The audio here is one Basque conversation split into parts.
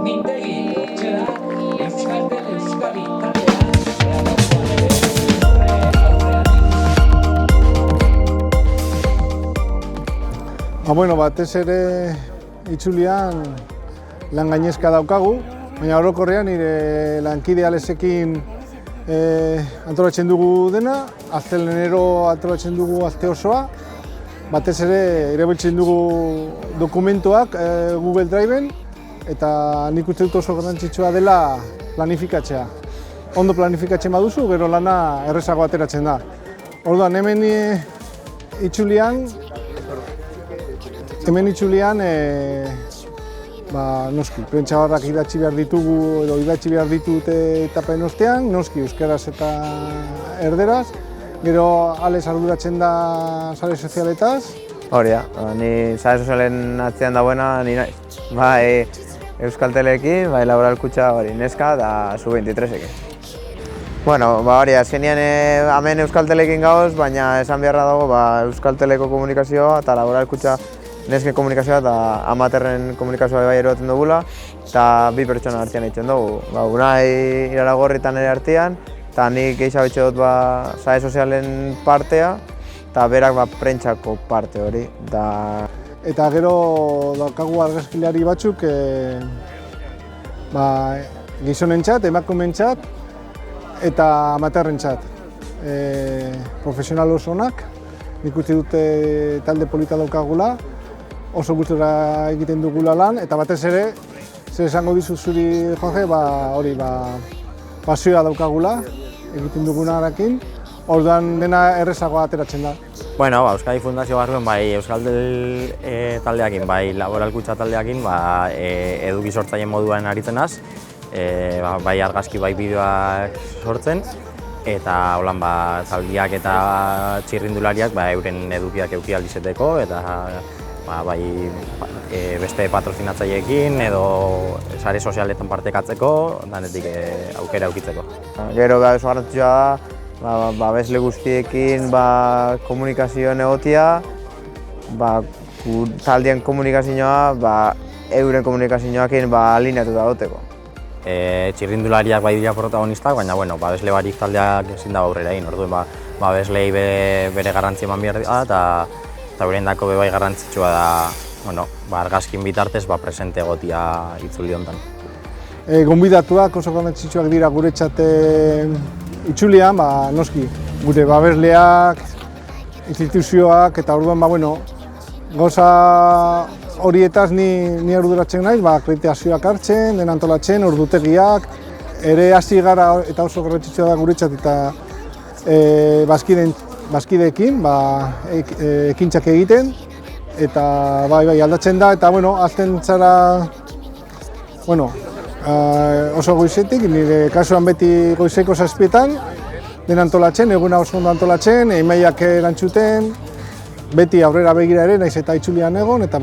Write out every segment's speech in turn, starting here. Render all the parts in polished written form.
Mintegi, hortxe da, Euskaltel Euskadi taldea, gaurkoan ere, aurrean Bueno, batez ere itzulian lan gainezka daukagu, baina orokorrean nire lankide Alexekin antolatzen dugu dena, astelehenero antolatzen dugu aste osoa, batez ere erabiltzen dugu dokumentuak Google Driven, eta nik uste dut oso garrantzitsua dela planifikatzea. Ondo planifikatzen baduzu, gero lana errezago ateratzen da. Orduan, hemen itzulian, noski, prentsabarrak idatzi behar ditugu edo idatzi behar ditut etapen ostean, noski euskaraz eta erderaz, gero Alex arduratzen da sare sozialetaz. Hori da, ni sare sozialen atzean dagoena ni naiz. Bai Euskaltelekin, bai Laboral Kutxa hori neska eta Sub-23ekin. Bueno, hori, azkenean hemen Euskaltelekin gauz, baina esan beharra dago Euskalteleko komunikazioa eta Laboral Kutxa nesken komunikazioa eta amaterren komunikazioa bai eroaten dugula, eta bi pertsona artean egiten dugu. Unai Iraragorri eta nire artean, eta nik gehiago betxe dut sare sozialen partea, eta berak prentsako parte hori. Eta gero daukagu argazkilari batzuk gizonentzat, emakumeentzat eta amaterrentzat. Profesional oso onak, nik uste dute talde polita daukagula, oso gustura egiten dugula lan, eta batez ere, zer esango dizut zuri, Jorge, pasioa daukagula egiten dugunarekin, orduan dena errezagoa ateratzen da. Bueno, Euskadi Fundazio barruen bai Euskaltel taldeakin, bai Laboral Kutxa taldeakin, eduki sortzaileen moduan aritzen naz, bai argazki, bai bideoak sortzen, eta holan taldiak eta txirrindulariak euren edukiak eduki ahal izeteko, eta bai beste patrozinatzaileekin edo sare sozialetan partekatzeko, danetik aukera aukitzeko. Gero oso garrantzitsua da, babesle guztiekin komunikazioan egotia, taldien komunikazioa euren komunikazioakin alineatuta egoteko. Txirrindulariak bai dira protagonistak, baina babesle barik taldeak ezin da aurrera egin, orduan babeslei bere garrantzia eman behar da, eta horien dako bai garrantzitsua da argazkin bitartez presente egotia itzuli honetan. Gonbidatuak oso garrantzitsuak dira guretzat itzulian, noski, gure babesleak, instituzioak, eta orduan gauza horietaz ni arduratzen naiz, akreditazioak hartzen, den antolatzen, ordutegiak, ere hasi gara eta oso garrantzitsua da guretzat eta bazkideekin ekintzak egiten, eta aldatzen da, eta azten zara oso goizetik, nire kasuan beti goizeko 7etan, den antolatzen, eguna oso ondo antolatzen, emailak erantzuten, beti aurrera begira ere, naiz eta itzulian egon, eta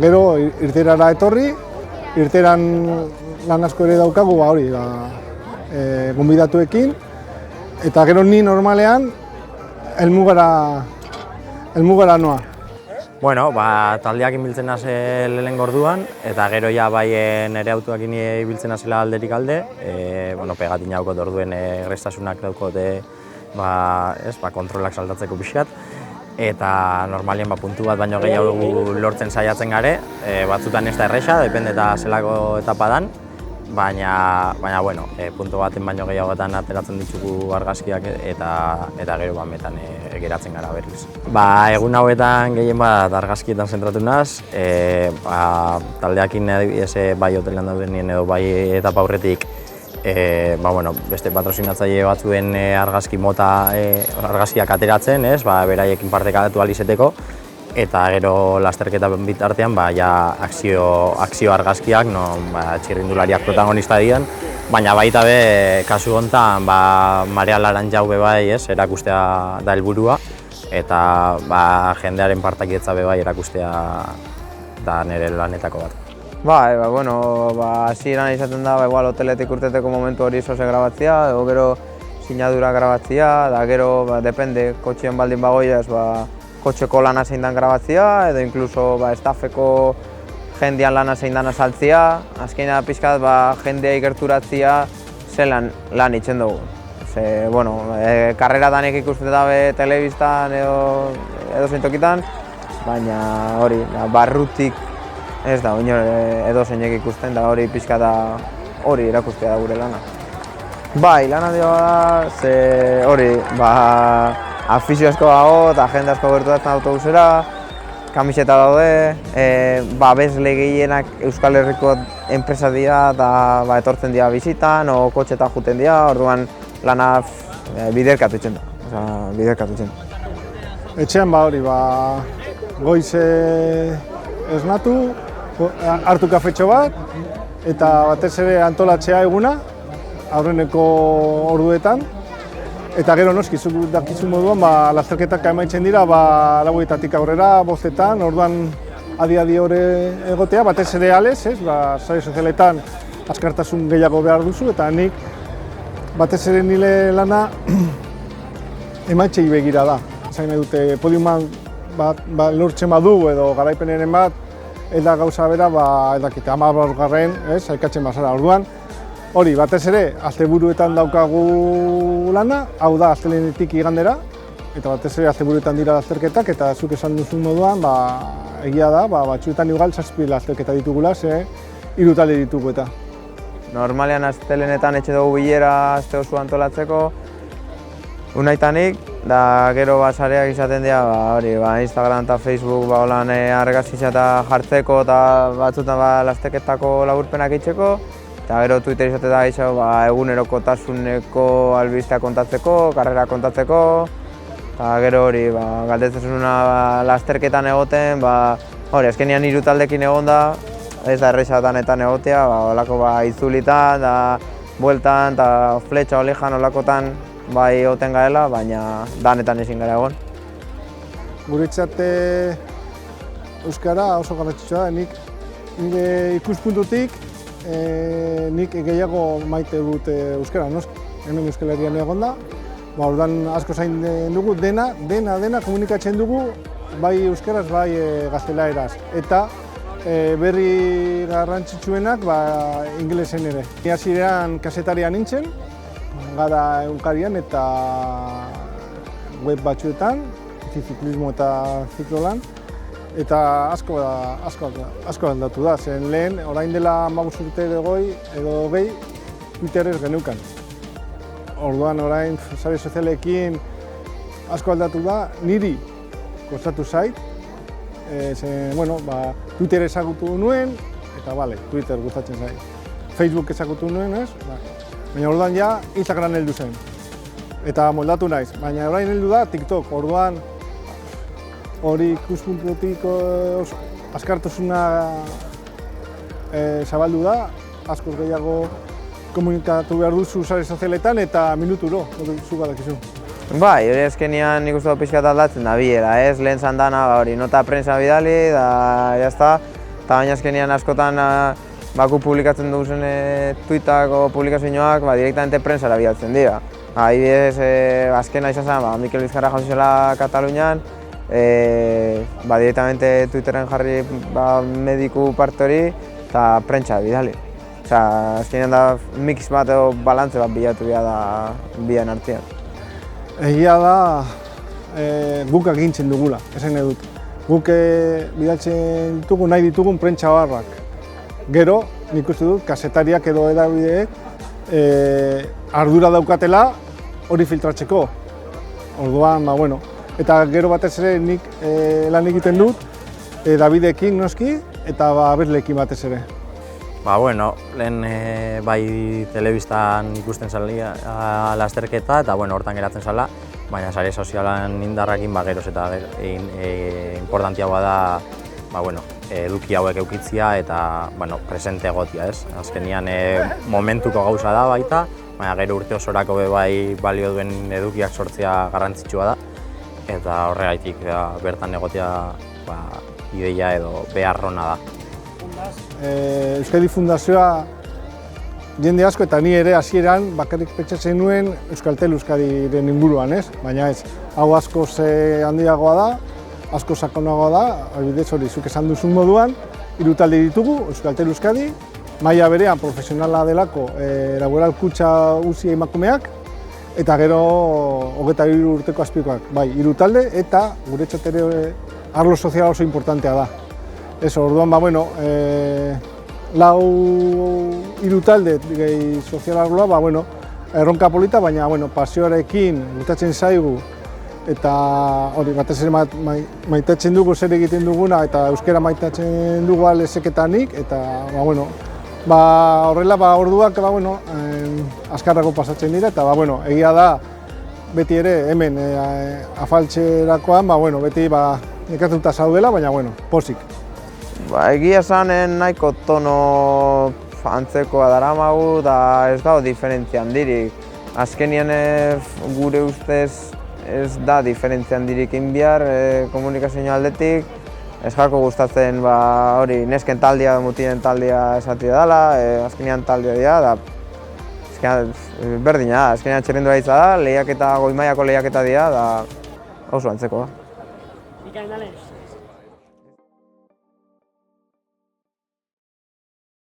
gero irteerara etorri, irteeran lan asko ere daukagu, gonbidatuekin, eta gero ni normalean helmugara noa. Bueno, taldeak biltzen naz lehenengo orduan, eta gero nire autoakin ibiltzen nazela alderik alde, pegatin jaukot orduen errestasunak daukote kontrolak saldatzeko pixkat, eta normalien puntu bat baino gehiago lortzen saiatzen gare, batzutan ez da erresa, depende eta zelako etapa dan, baina puntu baten baino gehiagoetan ateratzen ditugu argazkiak eta gero metan geratzen gara berriz. Egun hauetan gehien argazkietan zentratu naz, taldeakin bai hotelan daudenien edo bai etapa aurretik beste patrozinatzaile batzuen argazki mota argazkiak ateratzen, beraiekin partekatu ahal izeteko, eta gero lasterketa bitartean akzio argazkiak, txirrindulariak protagonista dian, baina baita kasu honetan Marea Laranjau erakustea da helburua, eta jendearen partakidetza erakustea da nire lanetako bat. Hasieran izaten da, hoteletik urteteko momentu hori zoze grabatzea, edo gero sinadura grabatzea, da gero, depende, kotxean baldin bagoiaz, kotxeko lana zein dan grabatzea, edo inkluso staffeko jendean lana zein dana saltzia, azkenean pixkat jendea ikerturatzia zelan lan itzen dugu. Ze, bueno, karreratanek ikusten dabe telebistan edo zein tokitan, baina hori, barrutik ez da, edo zeinek ikusten da hori pixkat hori erakustea da gure lana. Bai, lan handia da, ze hori, afizio asko dago eta jende asko gerturatzen autobusera, kamiseta daude, babesle gehienak Euskal Herriko enpresa dira eta etortzen dira bizitan o kotxetan juten dira, orduan lana biderkatu itzen da. Etxean hori, goiz esnatu, hartu kafetxo bat, eta batez ere antolatzea eguna, aurreneko orduetan. Eta gero noski, zuk dakizun moduan, lasterketak emaitzen dira, lauetatik aurrera, 5etan, orduan adi hori egotea, batez ere alez, sare sozialetan askartasun gehiago behar duzu, eta nik batez ere nire lana emaitzei begira da. Zain nahi dute, podiuman lortzen badu edo garaipeneren bat, eta gauza bera, edakite, 10. Sailkatzen bazara orduan. Hori, batez ere, asteburuetan daukagu lana, hau da, astelehenetik igandera, eta batez ere asteburuetan dira lasterketak, eta zuk esan duzun moduan, egia da, batzuetan igual 7 lasterketa ditugula, ze 3 talde ditugu eta. Normalean astelehenetan etxe dugu bilera aste oso antolatzeko, unaitanik, da gero sareak izaten dira, Instagram eta Facebook holan argazkia eta jartzeko eta batzuetan lasterketako laburpenak itzeko, eta gero Twitter izaten da egunerokotasuneko albisteak kontatzeko, karrera kontatzeko, eta gero hori, galdetzezuna lasterketan egoten, hori, azkenean 3 taldekin egon da, ez da errexatanetan egotea, holako itzulitan, bueltan, eta fletxa olijan olakotan egoten garela, baina danetan ezin gara egon. Guretzat euskara oso garrantzitsua da, nire ikuspuntutik nik gehiago maite dut euskara, hemen Euskal Herrian egon da. Orduan asko zain dugu, dena komunikatzen dugu, bai euskaraz, bai gaztelaeraz. Eta berri garrantzitsuenak ingelesen ere. Ni hasieran kazetarian nintzen, gara egunkarian eta web batzuetan, ziklismo eta ziklolan. Eta asko aldatu da, zen lehen, orain dela 15 urte edo gehi, Twitter ez geneukan. Orduan orain sare sozialekin asko aldatu da, niri kostatu zait. Twitter ezagutu nuen, eta Twitter gustatzen zait. Facebook ezagutu nuen, ez? Baina orduan ja Instagram heldu zen. Eta moldatu naiz, baina orain heldu da TikTok, orduan hori ikuspuntutik askartasuna zabaldu da, askoz gehiago komunikatu behar duzu sare sozialetan eta minuturo, zu badakizu. Bai, hori azkenean nik uste dut pixkat aldatzen da biera, ez? Lehen zandana hori nota prensa bidali, da jazta, eta baina azkenean askotan baku publikatzen duzen tweetak o publikazioak direktamente prensara bidaltzen dira. Adibidez, azkena izan zen, Mikel Vizcarra jauzi zela Katalunian, directamente Twitteren jarri mediku parte hori eta prentsa bidali. Azkenean da mix bat edo balantze bat bilatu da bien artean. Egia da guk agintzen dugula, esan nahi dut. Guk bidaltzen ditugu nahi ditugun prentsa barrak. Gero, nik uste dut, kazetariak edo edabideek ardura daukatela hori filtratzeko. Orduan, eta gero batez ere nik lan egiten dut Davidekin noski eta Berlekin batez ere. Lehen bai telebistan ikusten zalia lasterketa eta hortan geratzen zala, baina sare sozialan indarrakin geroz eta importantiagoa da eduki hauek eukitzia eta presente egotia, ez? Azkenean momentuko gauza da baita, baina gero urte osorako bai balio duen edukiak sortzea garrantzitsua da. Eta horregaitik bertan egotea ideia edo beharrona da. Euskadi Fundazioa jende asko eta ni ere hasieran bakarrik pentsatzen nuen Euskaltel Euskadiren inguruan, ez? Baina ez, hau askoz handiagoa da, asko sakonagoa da, adibidez hori zuk esan duzun moduan, hiru talde ditugu, Euskaltel Euskadi, maila berean profesionala delako laboral kutxa uzi emakumeak, eta gero 23 urteko azpikoak, bai, hiru talde, eta guretzat ere arlo soziala oso importantea da. Orduan, bueno, lau hiru talde gehi sozial arloa, bueno, erronka polita, baina bueno, pasioarekin gustatzen zaigu, eta hori batez ere maitatzen dugu zer egiten duguna, eta euskara maitatzen dugu lezeketanik, eta bueno, horrela orduak azkarrago pasatzen dira, eta egia da beti ere hemen afaltzerakoan beti nekatuta zaudela, baina pozik. Egia esanen nahiko tono antzekoa daramagu, da ez dago diferentzia handirik. Azkenien gure ustez ez da diferentzia handirik inbiar komunikazio aldetik. Ez jako gustatzen hori nesken taldea, mutinen taldea esatia dela, azkenean taldea dira, da berdina, azkenean txerrendura hitza da, lehiaketa, goi mailako lehiaketa dira, da oso antzekoa. Ikain, Alex.